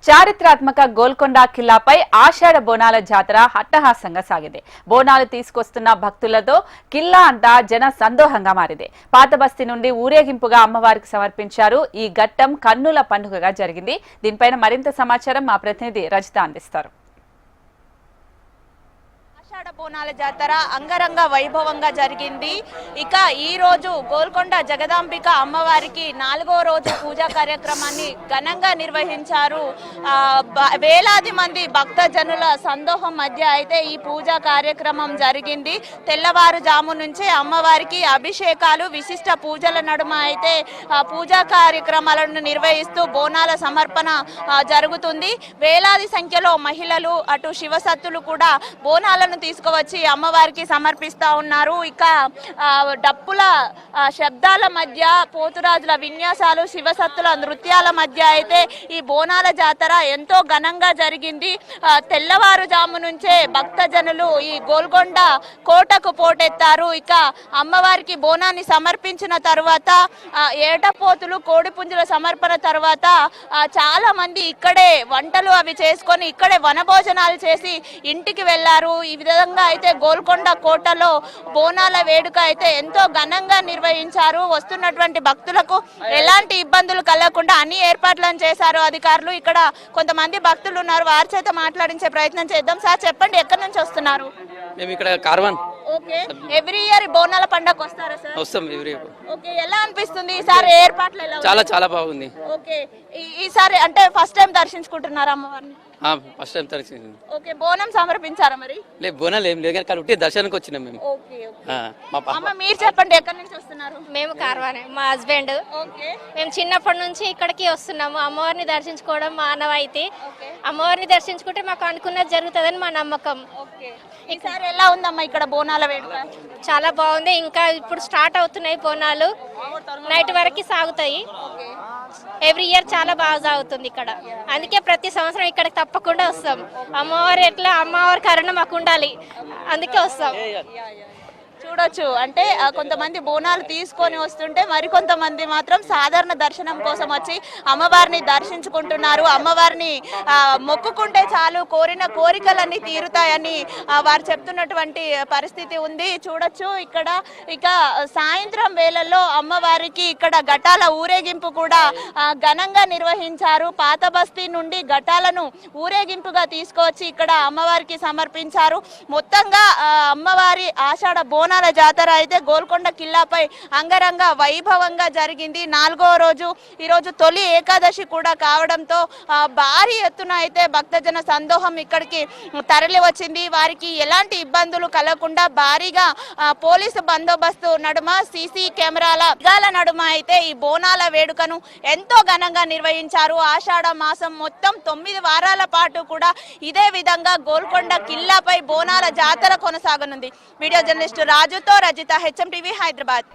చారిత్రాత్మక గోల్కొండ కిల్లాపై ఆషాఢ బోనాల జాతర అట్టహాసంగా సాగింది. బోనాలు తీసుకొస్తున్న భక్తులతో కిల్లా అంతా జన సందోహంగా మారింది. పాతబస్తీ నుండి ఊరేగింపుగా అమ్మవారికి సమర్పించారు. ఈ ఘట్టం కన్నుల పండుగగా జరిగింది. దీనిపైన మరింత సమాచారం మా ప్రతినిధి రజిత అందిస్తారు. ఆషాఢ బోనాల జాతర అంగరంగ వైభవంగా జరిగింది. ఇక ఈ రోజు గోల్కొండ జగదాంబిక అమ్మవారికి 4వ రోజు పూజా కార్యక్రమాన్ని ఘనంగా నిర్వహించారు. వేలాది మంది భక్తజనుల సందోహం మధ్య అయితే ఈ పూజా కార్యక్రమం జరిగింది. తెల్లవారుజాము నుంచే అమ్మవారికి అభిషేకాలు, విశిష్ట పూజల నడుమ అయితే పూజా కార్యక్రమాలను నిర్వహిస్తూ బోనాల సమర్పణ జరుగుతుంది. వేలాది సంఖ్యలో మహిళలు, అటు శివసత్తులు కూడా బోనాలను తీసుకువచ్చి అమ్మవారికి సమర్పిస్తా ఉన్నారు. ఇక డప్పుల శబ్దాల మధ్య, పోతురాజుల విన్యాసాలు, శివసత్తుల నృత్యాల మధ్య అయితే ఈ బోనాల జాతర ఎంతో ఘనంగా జరిగింది. తెల్లవారుజాము నుంచే భక్తజనులు ఈ గోల్కొండ కోటకు పోటెత్తారు. ఇక అమ్మవారికి బోనాన్ని సమర్పించిన తర్వాత ఏటపోతులు, కోడిపుంజుల సమర్పణ తర్వాత చాలా మంది ఇక్కడే వంటలు అవి చేసుకొని ఇక్కడే వనభోజనాలు చేసి ఇంటికి వెళ్లారు. ఈ విధంగా అయితే గోల్కొండ కోటలో బోనాల వేడుక అయితే ఎంతో ఘనంగా నిర్వహించారు. వస్తున్నటువంటి భక్తులకు ఎలాంటి ఇబ్బందులు కలగకుండా అన్ని ఏర్పాట్లను చేశారు అధికారులు. ఇక్కడ కొంతమంది భక్తులు ఉన్నారు, వారి చేత మాట్లాడించే ప్రయత్నం చేద్దాం. సార్ చెప్పండి, ఎక్కడి నుంచి వస్తున్నారు? మేము ఇక్కడ కార్వాన్. ఓకే, ఎవ్రీ ఇయర్ బోనాల పండుగ వస్తారా సార్? వస్తాం ఎవ్రీ ఇయర్. ఓకే, ఎలా అనిపిస్తుంది ఈసారి ఏర్పాట్లు ఎలా? చాలా బాగుంది. ఓకే, ఈసారి అంటే ఫస్ట్ టైం దర్శించుకుంటున్నారా అమ్మవారిని? First time దర్శించింది. ఓకే, బోనం సమర్పించారా మరి? లేదు, బోనాలు ఏం లేదు కానీ ఉట్టి దర్శనానికి వచ్చినాం మేము. ఓకే, మా పాప. అమ్మ మీరు చెప్పండి, ఎక్కడి నుంచి వస్తున్నారు? మేము కార్వానే, మా హస్బెండ్. ఓకే, మేము చిన్నప్పటి నుంచి ఇక్కడికి వస్తున్నాము. అమ్మవారిని దర్శించుకోవడం మా ఆనవాయితీ. అమ్మవారిని దర్శించుకుంటే మాకు అనుకున్నది జరుగుతుందని మా నమ్మకం. ఓకే, ఈసారి ఎలా ఉందమ్మా ఇక్కడ బోనాల వేడుక? చాలా బాగుంది. ఇంకా ఇప్పుడు స్టార్ట్ అవుతున్నాయి బోనాలు, నైట్ వరకు సాగుతాయి. ఎవ్రీ ఇయర్ చాలా బాగా సాగుతుంది ఇక్కడ. అందుకే ప్రతి సంవత్సరం ఇక్కడికి తప్పకుండా వస్తాం. అమ్మవారి కరుణ మాకు ఉండాలి, అందుకే వస్తాం. చూడొచ్చు, అంటే కొంతమంది బోనాలు తీసుకొని వస్తుంటే మరికొంతమంది మాత్రం సాధారణ దర్శనం కోసం వచ్చి అమ్మవారిని దర్శించుకుంటున్నారు. అమ్మవారిని మొక్కుకుంటే చాలు, కోరిన కోరికలన్నీ తీరుతాయని వారు చెప్తున్నటువంటి పరిస్థితి ఉంది. చూడొచ్చు ఇక్కడ. ఇక సాయంత్రం వేళల్లో అమ్మవారికి ఇక్కడ ఘటాల ఊరేగింపు కూడా ఘనంగా నిర్వహించారు. పాత బస్తీ నుండి ఘటాలను ఊరేగింపుగా తీసుకువచ్చి ఇక్కడ అమ్మవారికి సమర్పించారు. మొత్తంగా అమ్మవారి ఆషాఢ బోనాల జాతర అయితే గోల్కొండ కిల్లాపై అంగరంగ వైభవంగా జరిగింది. 4వ రోజు ఈరోజు తొలి ఏకాదశి కూడా కావడంతో భారీ ఎత్తున అయితే భక్తజన సందోహం ఇక్కడికి తరలి వచ్చింది. వారికి ఎలాంటి ఇబ్బందులు కలగకుండా భారీగా పోలీసు బందోబస్తు నడుమ, సీసీ కెమెరాల నడుమ అయితే ఈ బోనాల వేడుకను ఎంతో ఘనంగా నిర్వహించారు. ఆషాఢ మాసం మొత్తం 9 వారాల పాటు కూడా ఇదే విధంగా గోల్కొండ కిల్లాపై బోనాల జాతర కొనసాగనుంది. వీడియో జర్నలిస్టు రాజుతో రజిత, హెచ్ఎం టీవీ, హైదరాబాద్.